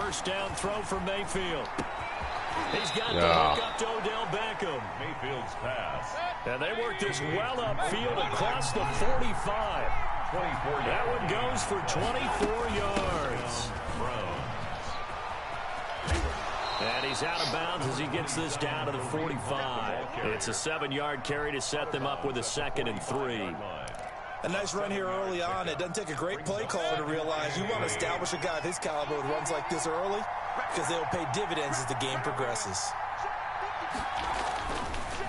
first down throw for Mayfield. He's got the hook up to Odell Beckham. Mayfield's pass. And they work this well upfield across the 45. That one goes for 24 yards. And he's out of bounds as he gets this down to the 45. It's a 7-yard carry to set them up with a 2nd and 3. A nice run here early on. It doesn't take a great play caller to realize you want to establish a guy of his caliber with runs like this early because they'll pay dividends as the game progresses.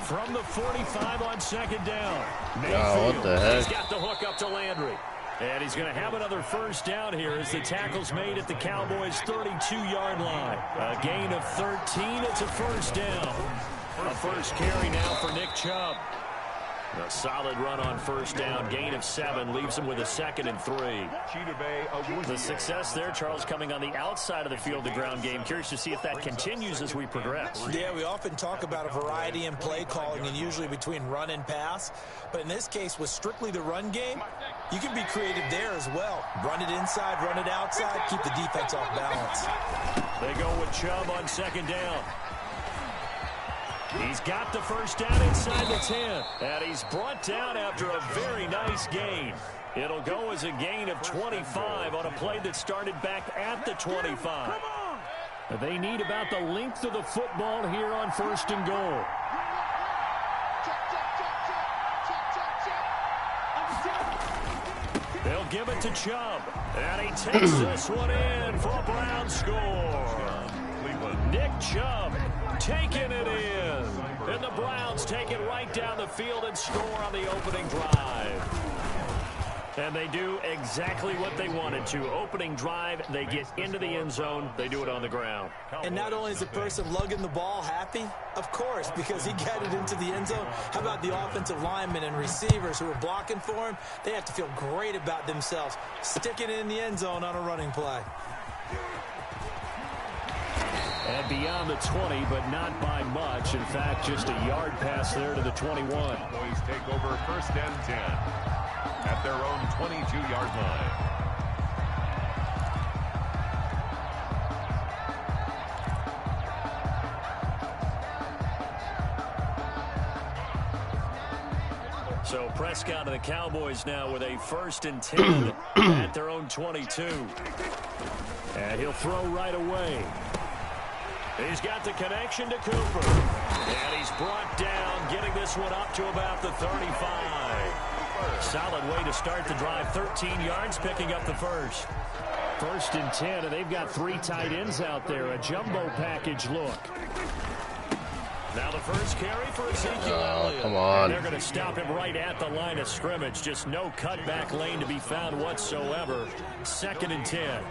From the 45 on 2nd down. Oh, what the heck? He's got the hook up to Landry. And he's going to have another first down here as the tackle's made at the Cowboys' 32-yard line. A gain of 13. It's a first down. A first carry now for Nick Chubb. A solid run on first down. Gain of 7 leaves him with a 2nd and 3. The success there, Charles, coming on the outside of the field, the ground game. Curious to see if that continues as we progress. Yeah, we often talk about a variety in play calling and usually between run and pass. But in this case, with strictly the run game, you can be creative there as well. Run it inside, run it outside, keep the defense off balance. They go with Chubb on 2nd down. He's got the first down inside the 10. And he's brought down after a very nice gain. It'll go as a gain of 25 on a play that started back at the 25. They need about the length of the football here on 1st and goal. They'll give it to Chubb. And he takes this one in for a Brown score. Nick Chubb taking it in. And the Browns take it right down the field and score on the opening drive. And they do exactly what they wanted to. Opening drive, they get into the end zone. They do it on the ground. And not only is the person lugging the ball happy, of course, because he got it into the end zone. How about the offensive linemen and receivers who are blocking for him? They have to feel great about themselves, sticking it in the end zone on a running play. And beyond the 20, but not by much. In fact, just a yard pass there to the 21. Boys take over 1st and 10 at their own 22-yard line. So Prescott and the Cowboys now with a 1st and 10 at their own 22. And he'll throw right away. He's got the connection to Cooper. And he's brought down, getting this one up to about the 35. Solid way to start the drive. 13 yards, picking up the first. 1st and 10, and they've got 3 tight ends out there. A jumbo package look. Now the first carry for Ezekiel Elliott. Come on. And they're going to stop him right at the line of scrimmage. Just no cutback lane to be found whatsoever. 2nd and 10.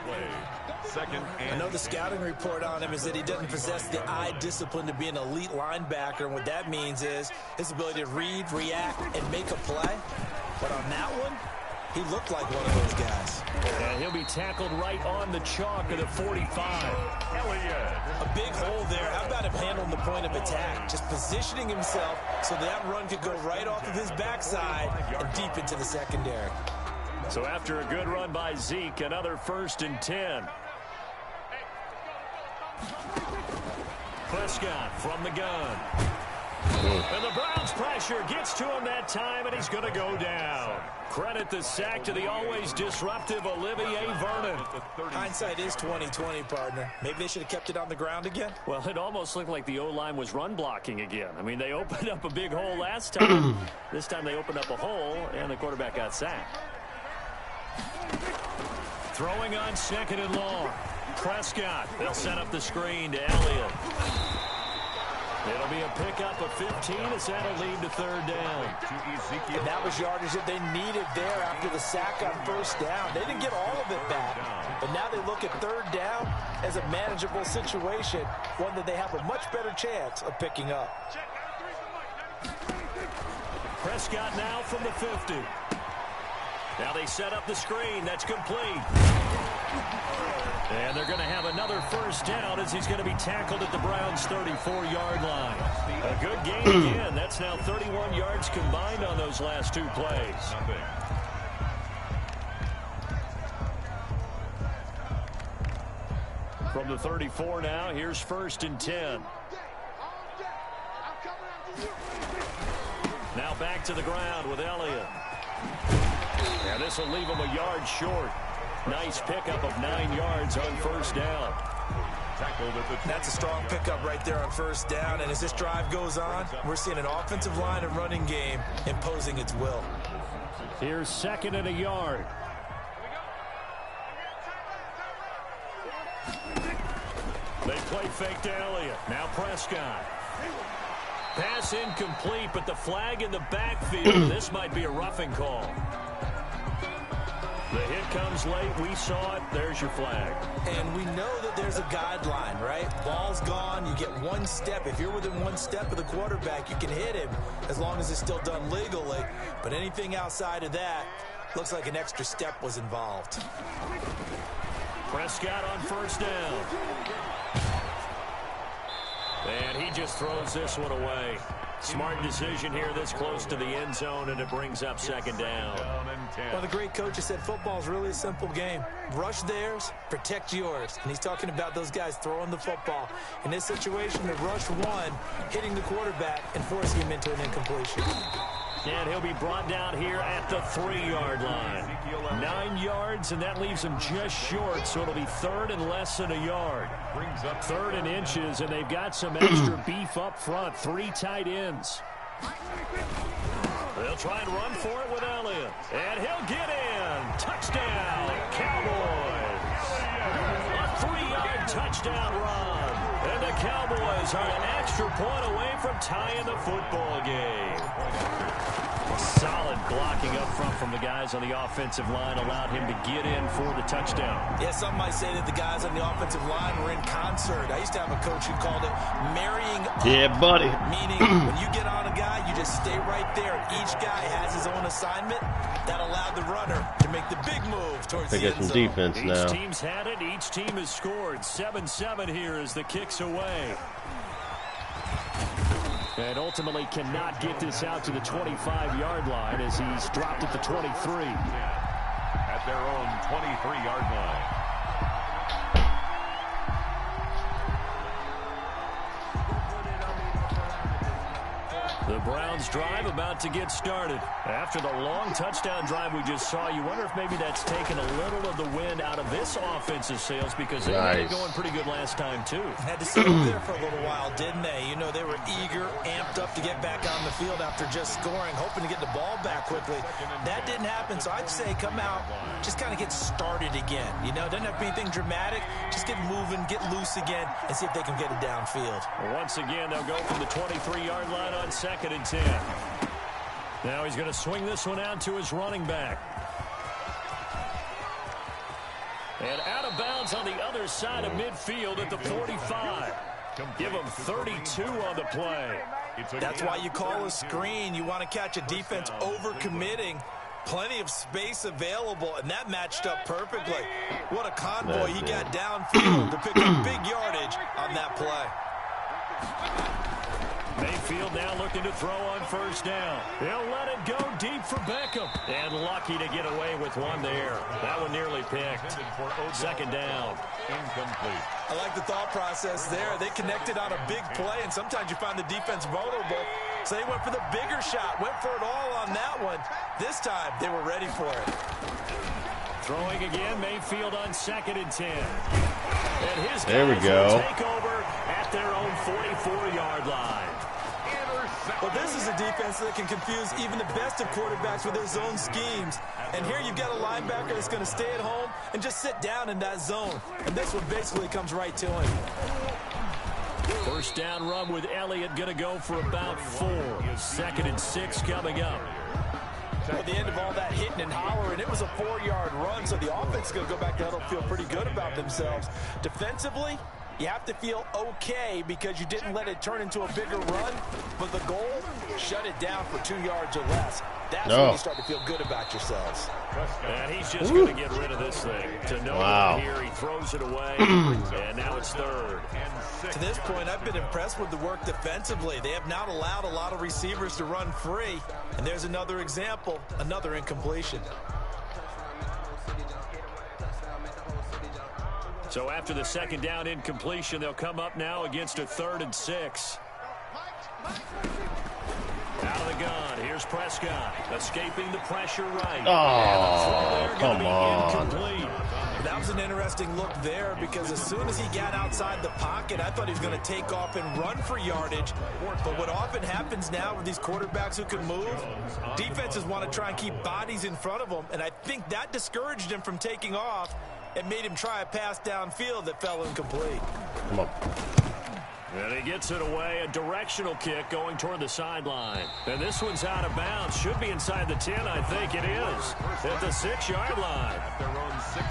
I know the scouting report on him is that he doesn't possess the eye discipline to be an elite linebacker, and what that means is his ability to read, react, and make a play. But on that one, he looked like one of those guys. And he'll be tackled right on the chalk of the 45. A big hole there. How about him handling the point of attack? Just positioning himself so that run could go right off of his backside and deep into the secondary. So after a good run by Zeke, another 1st and 10. Prescott from the gun. And the Browns pressure gets to him that time, and he's going to go down. Credit the sack to the always disruptive Olivier Vernon. Hindsight is 20/20, partner. Maybe they should have kept it on the ground again. Well, it almost looked like the O-line was run blocking again. I mean, they opened up a big hole last time. This time they opened up a hole, and the quarterback got sacked. Throwing on 2nd and long. Prescott. They'll set up the screen to Elliott. It'll be a pickup of 15 as that'll lead to 3rd down. And that was yardage that they needed there after the sack on 1st down. They didn't get all of it back, but now they look at 3rd down as a manageable situation, one that they have a much better chance of picking up. Prescott now from the 50. Now they set up the screen. That's complete. And they're going to have another 1st down as he's going to be tackled at the Browns' 34-yard line. A good game again. That's now 31 yards combined on those last 2 plays. From the 34 now, here's 1st and 10. Now back to the ground with Elliott. And this will leave him a yard short. Nice pickup of 9 yards on 1st down. That's a strong pickup right there on 1st down. And as this drive goes on, we're seeing an offensive line and running game imposing its will. Here's 2nd and a yard. They play fake to Elliott. Now Prescott. Pass incomplete, but the flag in the backfield. This might be a roughing call. The hit comes late. We saw it. There's your flag. And we know that there's a guideline, right? Ball's gone. You get 1 step. If you're within 1 step of the quarterback, you can hit him as long as it's still done legally. But anything outside of that looks like an extra step was involved. Prescott on 1st down. And he just throws this one away. Smart decision here this close to the end zone, and it brings up 2nd down. Well, the great coach has said football is really a simple game. Rush theirs, protect yours. And he's talking about those guys throwing the football. In this situation, the rush one, hitting the quarterback and forcing him into an incompletion. And he'll be brought down here at the 3-yard line. 9 yards, and that leaves him just short, so it'll be 3rd and less than a yard. 3rd and inches, and they've got some extra beef up front. 3 tight ends. They'll try and run for it with Elliott. And he'll get in. Touchdown, Cowboys. A 3-yard touchdown run. And the Cowboys are an extra point away from tying the football game. Solid blocking up front from the guys on the offensive line allowed him to get in for the touchdown. Yeah, some might say that the guys on the offensive line were in concert. I used to have a coach who called it marrying up. Yeah, buddy. Meaning when you get on a guy, you just stay right there. Each guy has his own assignment. That allowed the runner to make the big move towards the end zone. Some defense now. Each team's had it. Each team has scored. 7-7 here as the kick's away. And ultimately cannot get this out to the 25-yard line as he's dropped at the 23. At their own 23-yard line. The Browns drive about to get started. After the long touchdown drive we just saw, you wonder if maybe that's taken a little of the wind out of this offensive sails because they had it going pretty good last time, too. Had to sit up there for a little while, didn't they? You know, they were eager, amped up to get back on the field after just scoring, hoping to get the ball back quickly. That didn't happen, so I'd say come out, just kind of get started again. You know, doesn't have to be anything dramatic. Just get moving, get loose again, and see if they can get it downfield. Once again, they'll go from the 23-yard line on 2nd and 10. Now he's going to swing this one out to his running back. And out of bounds on the other side of midfield at the 45. Give him 32 on the play. That's why you call a screen. You want to catch a defense over-committing. Plenty of space available, and that matched up perfectly. What a convoy he got downfield to pick up big yardage on that play. Mayfield now looking to throw on 1st down. He'll let it go deep for Beckham. And lucky to get away with one there. That one nearly picked. 2nd down. Incomplete. I like the thought process there. They connected on a big play, and sometimes you find the defense vulnerable. So they went for the bigger shot, went for it all on that one. This time, they were ready for it. Throwing again, Mayfield on 2nd and 10. And his there we guys go. will take over at their own 44-yard line. Well, this is a defense that can confuse even the best of quarterbacks with their zone schemes. And here you've got a linebacker that's going to stay at home and just sit down in that zone. And this one basically comes right to him. 1st down run with Elliott going to go for about 4. 2nd and 6 coming up. At the end of all that hitting and hollering, it was a 4-yard run, so the offense is going to go back to huddle, feel pretty good about themselves. Defensively, you have to feel okay because you didn't let it turn into a bigger run, but the goal, shut it down for 2 yards or less. That's when you start to feel good about yourselves. And he's just going to get rid of this thing. To no one here, he throws it away, and now it's 3rd. To this point, I've been impressed with the work defensively. They have not allowed a lot of receivers to run free. And there's another example, another incompletion. So after the second down incompletion, they'll come up now against a 3rd and 6. Out of the gun. Here's Prescott. Escaping the pressure right. Oh, come on. Incomplete. That was an interesting look there because as soon as he got outside the pocket, I thought he was going to take off and run for yardage. But what often happens now with these quarterbacks who can move, defenses want to try and keep bodies in front of them, and I think that discouraged him from taking off and made him try a pass downfield that fell incomplete. Come on. And he gets it away, a directional kick going toward the sideline. And this one's out of bounds. Should be inside the 10, I think it is. At the 6-yard line.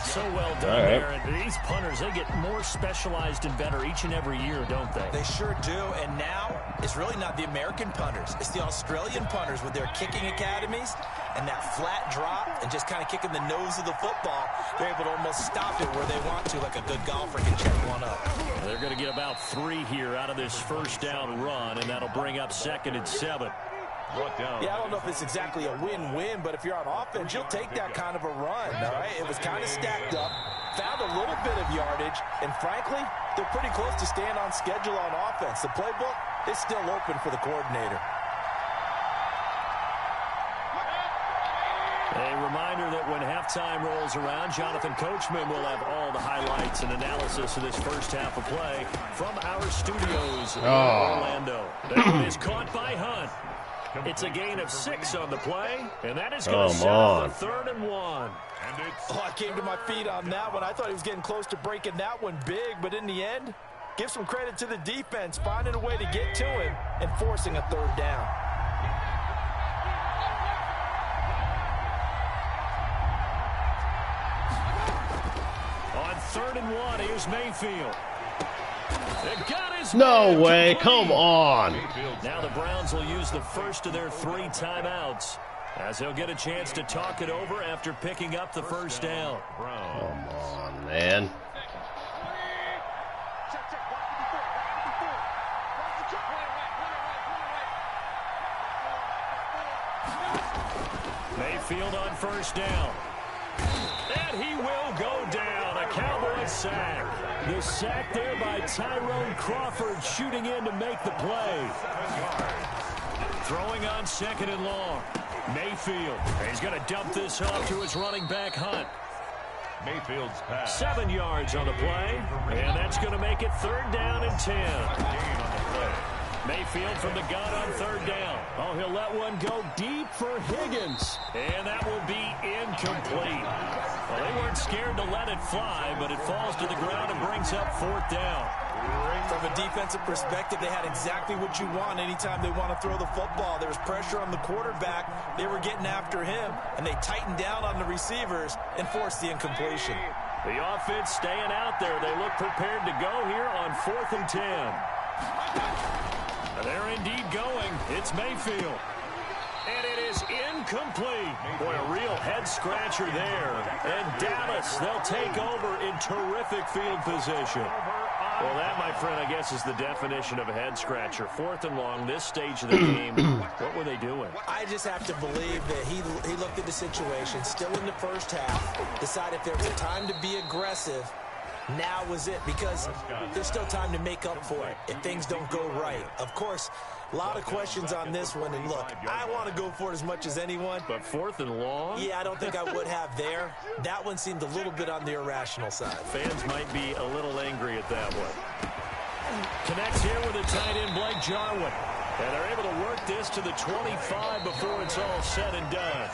So well done there. And these punters, they get more specialized and better each and every year, don't they? They sure do. And now it's really not the American punters. It's the Australian punters with their kicking academies and that flat drop and just kind of kicking the nose of the football. They're able to almost stop it where they want to, like a good golfer can check one up. They're going to get about 3 here out of this first down run, and that'll bring up 2nd and 7. Yeah, I don't know if it's exactly a win-win, but if you're on offense, you'll take that kind of a run, all right? It was kind of stacked up, found a little bit of yardage, and frankly, they're pretty close to staying on schedule on offense. The playbook is still open for the coordinator. A reminder that when halftime rolls around, Jonathan Coachman will have all the highlights and analysis of this first half of play from our studios in Orlando. That one is caught by Hunt. It's a gain of 6 on the play, and that is going to set up the 3rd and 1. Oh, I came to my feet on that one. I thought he was getting close to breaking that one big, but in the end, give some credit to the defense, finding a way to get to him and forcing a 3rd down. On 3rd and 1, here's Mayfield. No way, come on. Now the Browns will use the first of their 3 timeouts as they'll get a chance to talk it over after picking up the first down. Come on, man. Mayfield on first down. And he will go down. A Cowboy sack. The sack there by Tyrone Crawford, shooting in to make the play. Throwing on 2nd and long. Mayfield. He's going to dump this off to his running back, Hunt. Mayfield's pass. 7 yards on the play. And that's going to make it 3rd down and 10. Mayfield from the gun on 3rd down. Oh, he'll let one go deep for Higgins. And that will be incomplete. Well, they weren't scared to let it fly, but it falls to the ground and brings up 4th down. From a defensive perspective, they had exactly what you want anytime they want to throw the football. There was pressure on the quarterback. They were getting after him, and they tightened down on the receivers and forced the incompletion. The offense staying out there. They look prepared to go here on 4th and 10. They're indeed going. It's Mayfield. And it is incomplete. Boy, a real head-scratcher there. And Dallas, they'll take over in terrific field position. Well, that, my friend, I guess is the definition of a head-scratcher. 4th and long, this stage of the game. What were they doing? I just have to believe that he looked at the situation, still in the first half, decided if there was a time to be aggressive, now was it, because there's still time to make up for it if things don't go right. Of course, a lot of questions on this one, and look, I want to go for it as much as anyone. But 4th and long? Yeah, I don't think I would have there. That one seemed a little bit on the irrational side. Fans might be a little angry at that one. Connects here with a tight end, Blake Jarwin. And they're able to work this to the 25 before it's all said and done.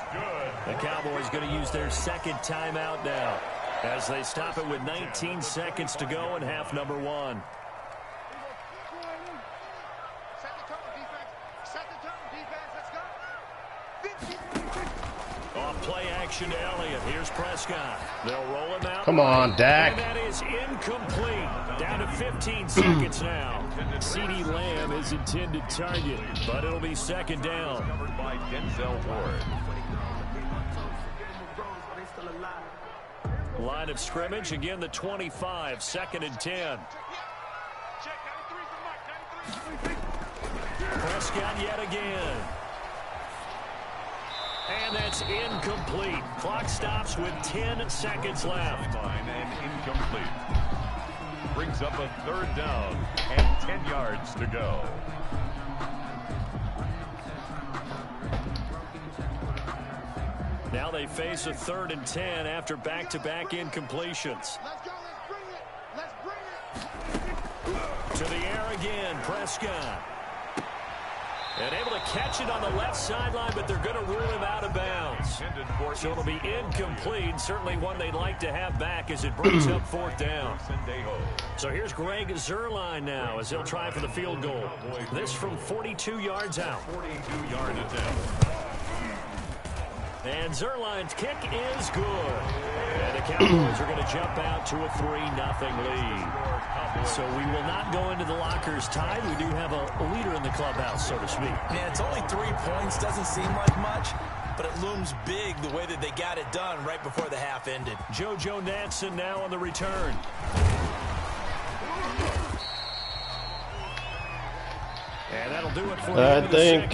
The Cowboys going to use their 2nd timeout now, as they stop it with 19 seconds to go in half number 1. Off play action to Elliott. Here's Prescott. They'll roll him out. Come on, Dak. And that is incomplete. Down to 15 seconds now. CeeDee Lamb is intended target, but it'll be 2nd down. Covered by Denzel Ward. Line of scrimmage, again the 25, 2nd and 10. Prescott yet again. And that's incomplete. Clock stops with 10 seconds left. And incomplete. Brings up a 3rd down and 10 yards to go. Now they face a 3rd and 10 after back-to-back incompletions. Let's bring it. To the air again, Prescott. And able to catch it on the left sideline, but they're going to rule him out of bounds. So it'll be incomplete. Certainly one they'd like to have back as it brings up 4th down. So here's Greg Zuerlein now as he'll try for the field goal. This from 42 yards out. 42-yard attempt. And Zuerlein's kick is good. And the Cowboys are going to jump out to a 3-0 lead. So we will not go into the lockers tied. We do have a leader in the clubhouse, so to speak. Man, it's only 3 points. Doesn't seem like much, but it looms big the way that they got it done right before the half ended. JoJo Natson now on the return. And that'll do it for I think,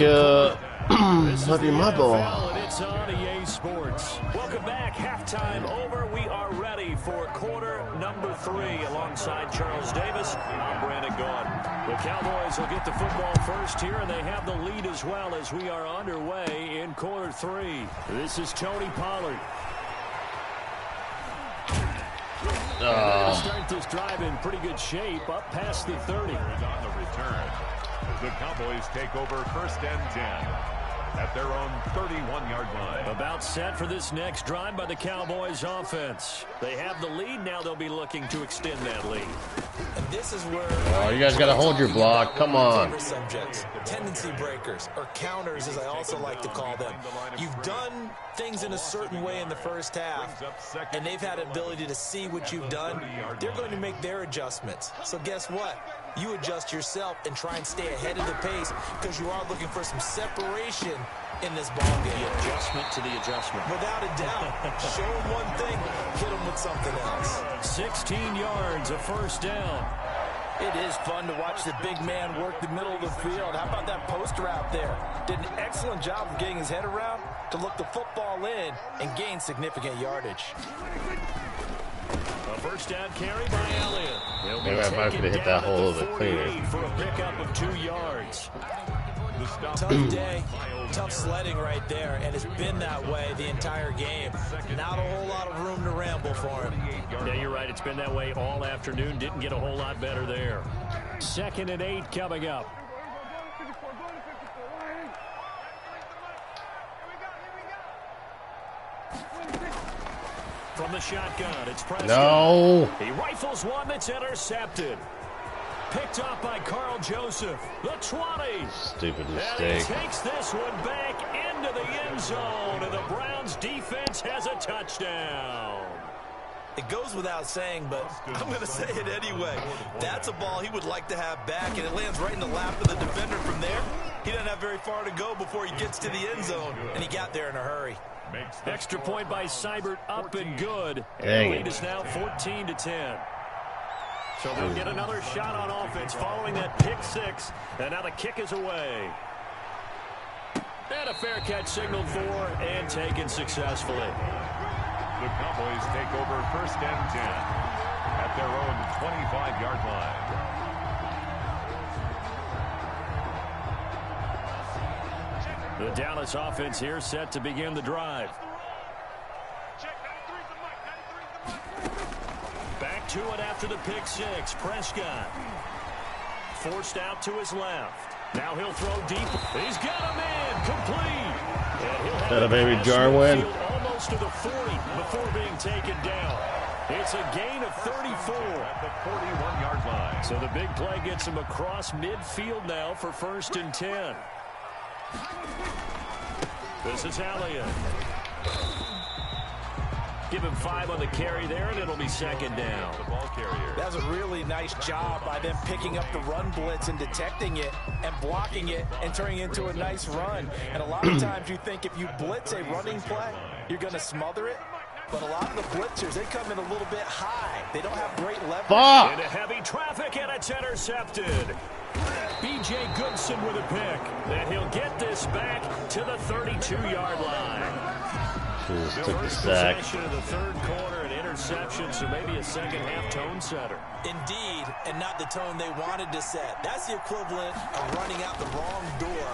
might be my ball. It's on EA Sports. Welcome back. Halftime over. We are ready for quarter number 3 alongside Charles Davis. I'm Brandon Gaudin. The Cowboys will get the football first here, and they have the lead as well as we are underway in quarter 3. This is Tony Pollard. Start this drive in pretty good shape, up past the 30. On the return. The Cowboys take over 1st and 10 at their own 31-yard line. About set for this next drive by the Cowboys offense. They have the lead. Now they'll be looking to extend that lead. And this is where... Oh, you guys got to hold your block. Come on. Subjects, tendency breakers, or counters, as I also like to call them. You've done things in a certain way in the first half, and they've had ability to see what you've done. They're going to make their adjustments. So guess what? You adjust yourself and try and stay ahead of the pace because you are looking for some separation in this ball game. The adjustment to the adjustment. Without a doubt. Show them one thing, hit them with something else. 16 yards, a 1st down. It is fun to watch the big man work the middle of the field. How about that post route there? Did an excellent job of getting his head around to look the football in and gain significant yardage. A 1st down carry by Elliott. Maybe if I could have hit that hole a little bit cleaner. For a pickup of 2 yards. Tough day, tough sledding right there, and it's been that way the entire game. Not a whole lot of room to ramble for him. Yeah, you're right. It's been that way all afternoon. Didn't get a whole lot better there. 2nd and 8 coming up. From the shotgun, it's Prescott. No. He rifles one that's intercepted. Picked off by Carl Joseph. The 20. Stupid And mistake. he takes this one back into the end zone, and the Browns defense has a touchdown. It goes without saying, but I'm going to say it anyway. That's a ball he would like to have back, and it lands right in the lap of the defender from there. He doesn't have very far to go before he gets to the end zone, and he got there in a hurry. Extra point by Seibert, up and good. And Dang the it. lead is now 14-10. So they'll get another shot on offense following that pick 6. And now the kick is away. And a fair catch signaled for and taken successfully. The Cowboys take over 1st and 10 at their own 25-yard line. The Dallas offense here set to begin the drive. Back to it after the pick 6. Prescott forced out to his left. Now he'll throw deep. He's got him in. Complete. And he'll have That a baby pass Jarwin. midfield almost to the 40 before being taken down. It's a gain of 34. At the 41-yard line. So the big play gets him across midfield now for 1st and 10. This is Elliott. Give him 5 on the carry there, and it'll be 2nd down. The ball carrier. That was a really nice job by them picking up the run blitz and detecting it and blocking it and turning it into a nice run. And a lot of times you think if you blitz a running play, you're going to smother it. But a lot of the blitzers, they come in a little bit high. They don't have great leverage. Fuck. Into heavy traffic, and it's intercepted. B.J. Goodson with a pick. And he'll get this back to the 32-yard line. Just took the First sack. possession of the third quarter, an interception, so maybe a second-half tone setter. Indeed, and not the tone they wanted to set. That's the equivalent of running out the wrong door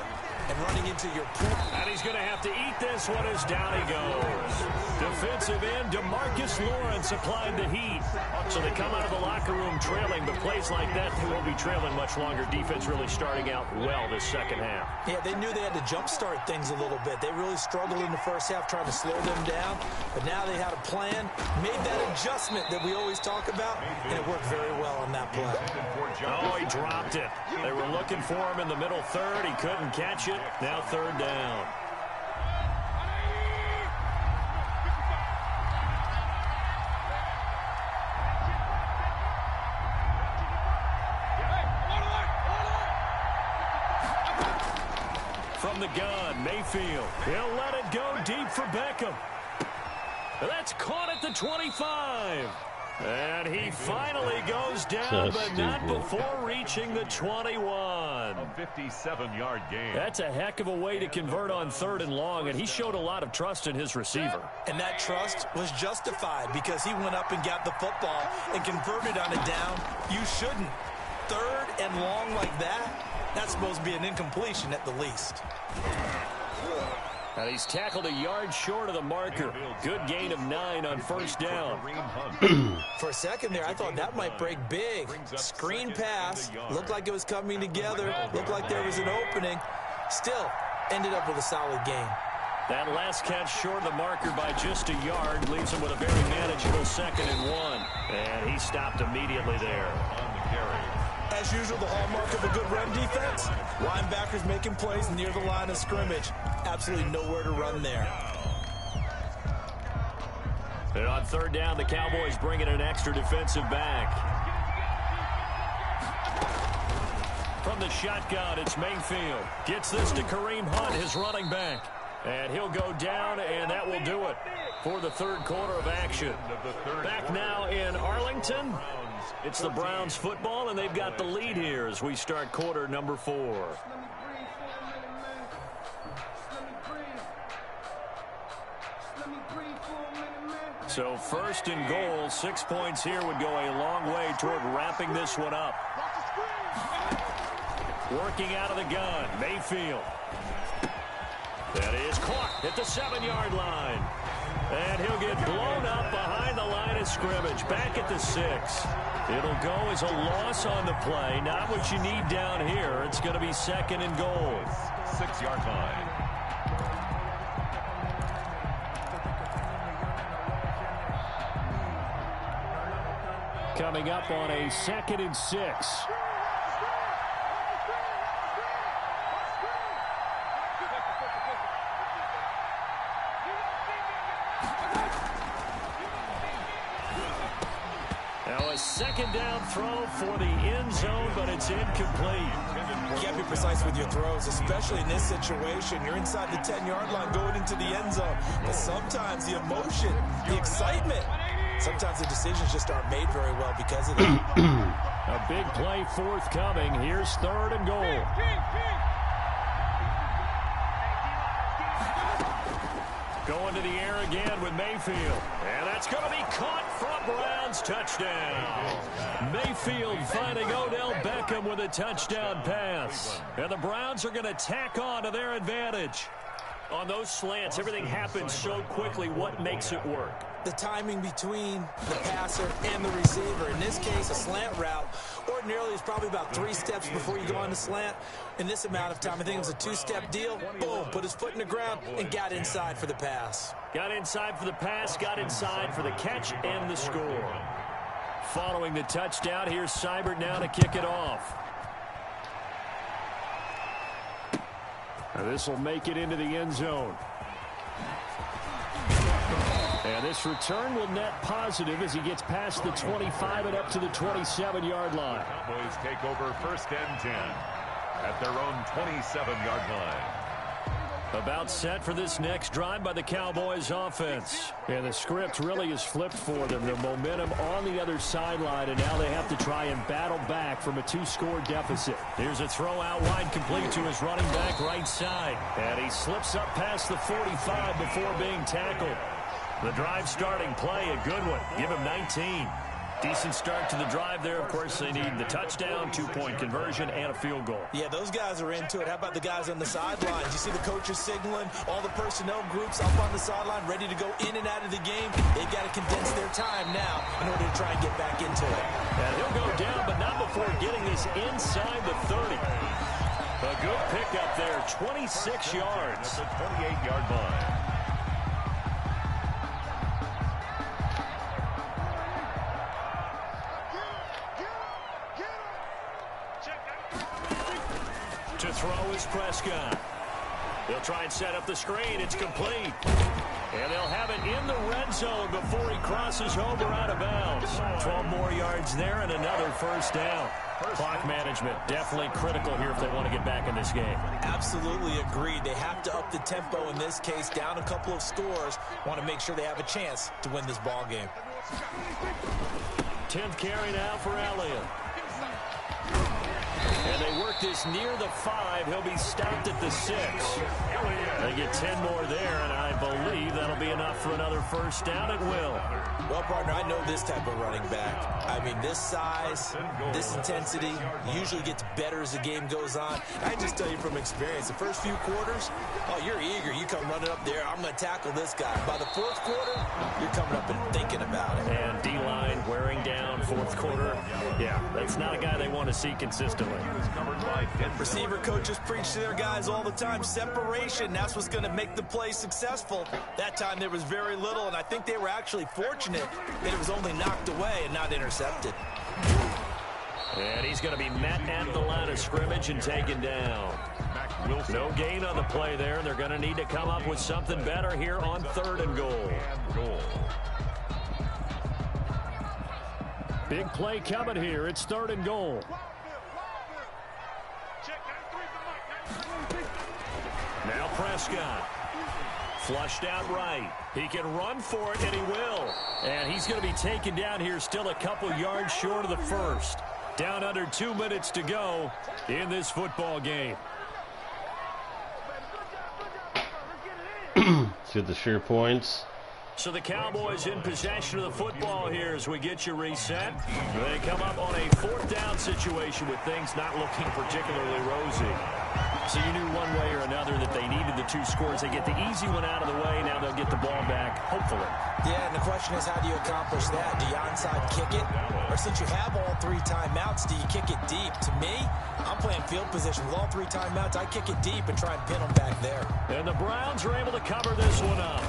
and running into your pool. And he's going to have to eat this one as down he goes. Defensive end, DeMarcus Lawrence applied the heat. So they come out of the locker room trailing, but plays like that, they won't be trailing much longer. Defense really starting out well this second half. Yeah, they knew they had to jumpstart things a little bit. They really struggled in the first half trying to slow them down, but now they had a plan, made that adjustment that we always talk about, and it worked very well on that play. Oh, he dropped it. They were looking for him in the middle third. He couldn't catch it. Now third down. From the gun, Mayfield. He'll let it go deep for Beckham. That's caught at the 25. And he finally goes down, but not before reaching the 21. A 57-yard gain. That's a heck of a way to convert on third and long, and he showed a lot of trust in his receiver. And that trust was justified because he went up and got the football and converted on a down. You shouldn't. Third and long like that, that's supposed to be an incompletion at the least. And he's tackled a yard short of the marker. Good gain of 9 on first down. For a second there, I thought that might break big. Screen pass. Looked like it was coming together. Looked like there was an opening. Still, ended up with a solid gain. That last catch short of the marker by just a yard leaves him with a very manageable 2nd and 1. And he stopped immediately there. On the carry. As usual, the hallmark of a good run defense, linebackers making plays near the line of scrimmage. Absolutely nowhere to run there. And on third down, the Cowboys bring in an extra defensive back. From the shotgun, it's Mayfield. Gets this to Kareem Hunt, his running back. And he'll go down, and that will do it for the third quarter of action. Back now in Arlington. It's the Browns football, and they've got the lead here as we start quarter number 4. So first and goal, 6 points here would go a long way toward wrapping this one up. Working out of the gun, Mayfield. That is caught at the 7-yard line. And he'll get blown up behind the line of scrimmage, back at the 6. It'll go as a loss on the play. Not what you need down here. It's going to be 2nd and goal. 6-yard line. Coming up on a 2nd and 6. Now a second down throw for the end zone, but it's incomplete. You got to be precise with your throws, especially in this situation. You're inside the 10-yard line going into the end zone. But sometimes the emotion, the excitement, sometimes the decisions just aren't made very well because of that. A big play forthcoming. Here's 3rd and goal. Going to the air again with Mayfield. And that's going to be caught from Browns. Touchdown. Mayfield finding Odell Beckham with a touchdown pass. And the Browns are going to tack on to their advantage. On those slants, everything happens so quickly. What makes it work? The timing between the passer and the receiver. In this case, a slant route ordinarily is probably about 3 steps before you go on the slant. In this amount of time, I think it was a 2-step deal. Boom, put his foot in the ground and got inside for the pass. Got inside for the pass, got inside for the catch and the score. Following the touchdown, here's Seibert now to kick it off. This will make it into the end zone. And this return will net positive as he gets past the 25 and up to the 27-yard line. Cowboys take over 1st and 10 at their own 27-yard line. About set for this next drive by the Cowboys offense. And the script really is flipped for them. The momentum on the other sideline, and now they have to try and battle back from a 2-score deficit. Here's a throw out wide, complete to his running back right side. And he slips up past the 45 before being tackled. The drive starting play, a good one. Give him 19. Decent start to the drive there. Of course, they need the touchdown, 2-point conversion, and a field goal. Yeah, those guys are into it. How about the guys on the sidelines? You see the coaches signaling, all the personnel groups up on the sideline, ready to go in and out of the game. They've got to condense their time now in order to try and get back into it. And he'll go down, but not before getting this inside the 30. A good pickup there, 26 yards. At the 28-yard line. To throw is Prescott. They'll try and set up the screen. It's complete. And they'll have it in the red zone before he crosses over out of bounds. 12 more yards there and another first down. Clock management definitely critical here if they want to get back in this game. Absolutely agreed. They have to up the tempo in this case, down a couple of scores. Want to make sure they have a chance to win this ball game. 10th carry now for Elliott. And they work this near the 5. He'll be stopped at the 6. They get 10 more there, and I believe that'll be enough for another first down. It will. Well, partner, I know this type of running back. I mean, this size, this intensity usually gets better as the game goes on. I just tell you from experience, the first few quarters, oh, you're eager. You come running up there, I'm going to tackle this guy. By the fourth quarter, you're coming up and thinking about it. And D-line wearing down fourth quarter. Yeah, that's not a guy they want to see consistently. Receiver coaches preach to their guys all the time. Separation, that's what's going to make the play successful. That time there was very little, and I think they were actually fortunate that it was only knocked away and not intercepted. And he's going to be met at the line of scrimmage and taken down. No gain on the play there, and they're going to need to come up with something better here on 3rd and goal. Big play coming here. It's 3rd and goal. Now Prescott. Flushed out right. He can run for it, and he will. And he's going to be taken down here, still a couple yards short of the first. Down under 2 minutes to go in this football game. Let's get the sure points. So the Cowboys in possession of the football here as we get you reset. They come up on a 4th down situation with things not looking particularly rosy. So you knew one way or another that they needed the 2 scores. They get the easy one out of the way. Now they'll get the ball back, hopefully. Yeah, and the question is, how do you accomplish that? Do you onside kick it? Or since you have all 3 timeouts, do you kick it deep? To me, I'm playing field position. With all 3 timeouts, I kick it deep and try and pin them back there. And the Browns are able to cover this one up.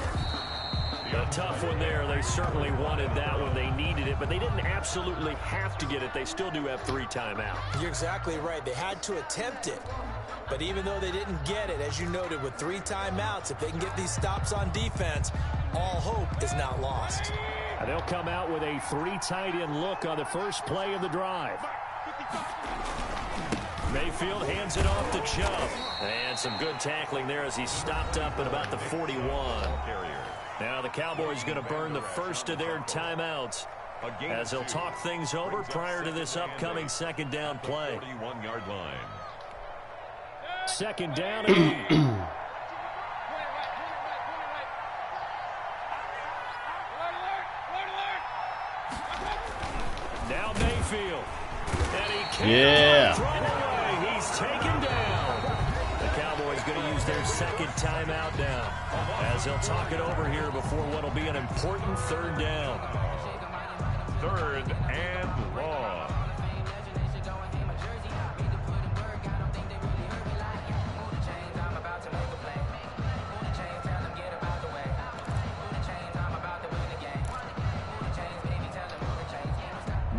A tough one there. They certainly wanted that one. They needed it, but they didn't absolutely have to get it. They still do have 3 timeouts. You're exactly right. They had to attempt it. But even though they didn't get it, as you noted, with 3 timeouts, if they can get these stops on defense, all hope is not lost. And they'll come out with a 3 tight end look on the first play of the drive. Mayfield hands it off to Chubb. And some good tackling there as he stopped up at about the 41. Now the Cowboys going to burn the first of their timeouts as they'll talk things over prior to this upcoming 2nd down play. 41-yard line. 2nd down and 8. Now Mayfield. And he can't throw away. He's taken down. The Cowboys going to use their 2nd timeout now as they'll talk it over here before what will be an important 3rd down. 3rd and long.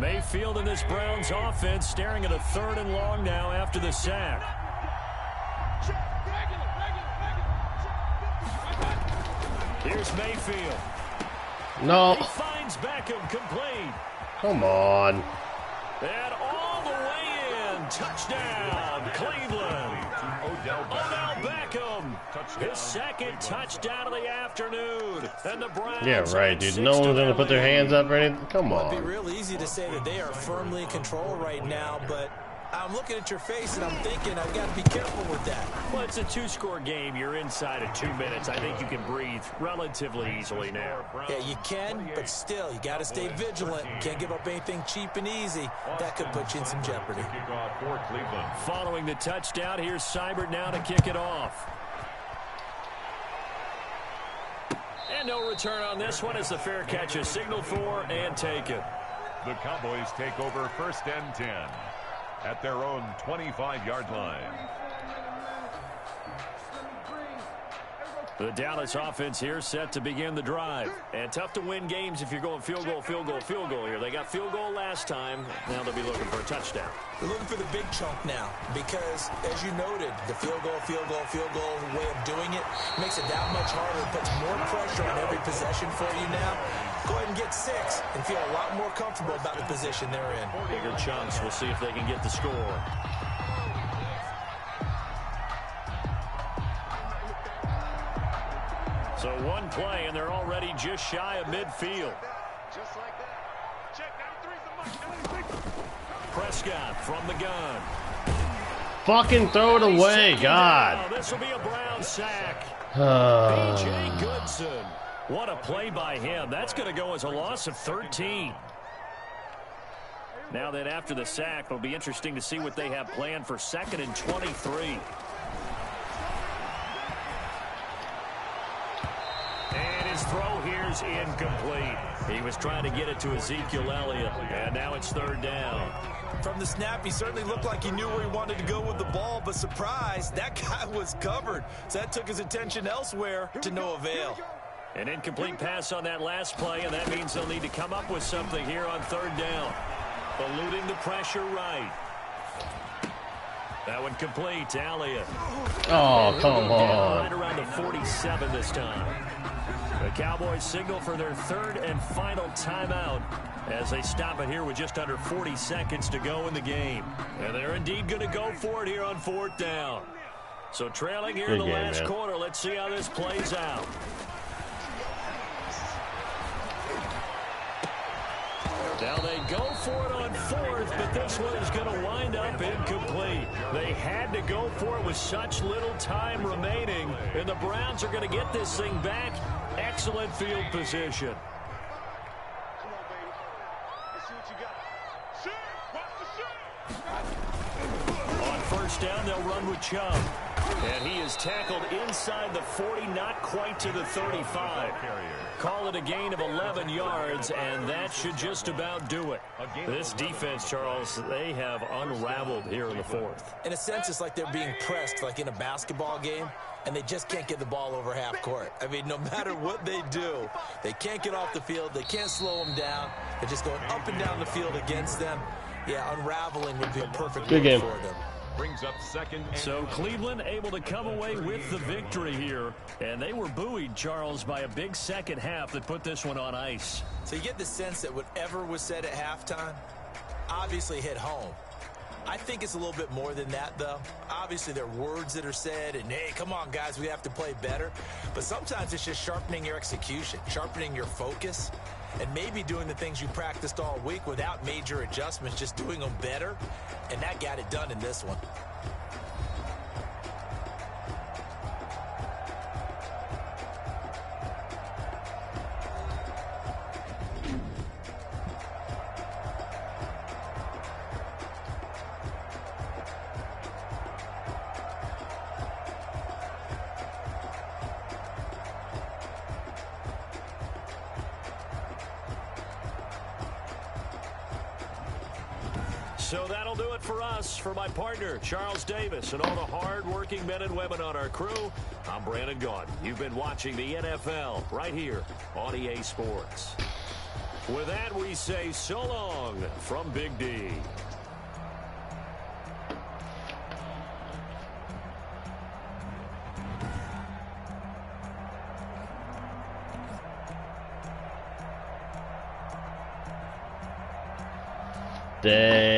Mayfield in this Browns offense staring at a 3rd and long now after the sack. Here's Mayfield. No. He finds Beckham complete. Come on. And all the way in touchdown, Cleveland. Odell Beckham, his second touchdown of the afternoon. And the Browns. Yeah, right, dude. No one's gonna put their hands up or anything. Come on. It'd be real easy to say that they are firmly in control right now, but I'm looking at your face and I'm thinking I've got to be careful with that. Well, it's a two-score game. You're inside of 2 minutes. I think you can breathe relatively easily now. Yeah, you can, but still, you got to stay vigilant. Can't give up anything cheap and easy. That could put you in some jeopardy. Following the touchdown, here's Seibert now to kick it off. And no return on this one as the fair catch is signaled for and taken. The Cowboys take over 1st and 10 at their own 25-yard line. The Dallas offense here set to begin the drive. And tough to win games if you're going field goal, field goal, field goal here. They got field goal last time. Now they'll be looking for a touchdown. They're looking for the big chunk now because, as you noted, the field goal way of doing it makes it that much harder, puts more pressure on every possession for you now. Go ahead and get 6 and feel a lot more comfortable about the position they're in. Bigger chunks. We'll see if they can get the score. So one play, and they're already just shy of midfield. Just like that. Check down 3's the mark. Prescott from the gun. Fucking throw it away, God. This will be a Brown sack. B.J. Goodson. What a play by him. That's going to go as a loss of 13. Now that after the sack, it'll be interesting to see what they have planned for 2nd and 23. And his throw here's incomplete. He was trying to get it to Ezekiel Elliott, and now it's 3rd down. From the snap, he certainly looked like he knew where he wanted to go with the ball, but surprise, that guy was covered. So that took his attention elsewhere to no avail. An incomplete pass on that last play, and that means they'll need to come up with something here on 3rd down. Eluding the pressure right. That one complete to Elliott. Oh, come on. Right around the 47 this time. The Cowboys signal for their 3rd and final timeout as they stop it here with just under 40 seconds to go in the game. And they're indeed going to go for it here on 4th down. So trailing here in the last quarter. Let's see how this plays out. Now they go for it on 4th, but this one is going to wind up incomplete. They had to go for it with such little time remaining, and the Browns are going to get this thing back. Excellent field position. Come on, baby. Let's see what you got. Shoot! Watch the shoot! On 1st down, they'll run with Chubb. And he is tackled inside the 40, not quite to the 35. Call it a gain of 11 yards, and that should just about do it. This defense, Charles, they have unraveled here in the 4th. In a sense, it's like they're being pressed, like in a basketball game, and they just can't get the ball over half court. I mean, no matter what they do, they can't get off the field. They can't slow them down. They're just going up and down the field against them. Yeah, unraveling would be a perfect word for them. Brings up 2nd. So Cleveland able to come away with the victory here. And they were buoyed, Charles, by a big second half that put this one on ice. So you get the sense that whatever was said at halftime obviously hit home. I think it's a little bit more than that, though. Obviously, there are words that are said, and, hey, come on, guys, we have to play better. But sometimes it's just sharpening your execution, sharpening your focus, and maybe doing the things you practiced all week without major adjustments, just doing them better, and that got it done in this one. So that'll do it for us. For my partner, Charles Davis, and all the hard-working men and women on our crew, I'm Brandon Gaudin. You've been watching the NFL right here on EA Sports. With that, we say so long from Big D. Dang.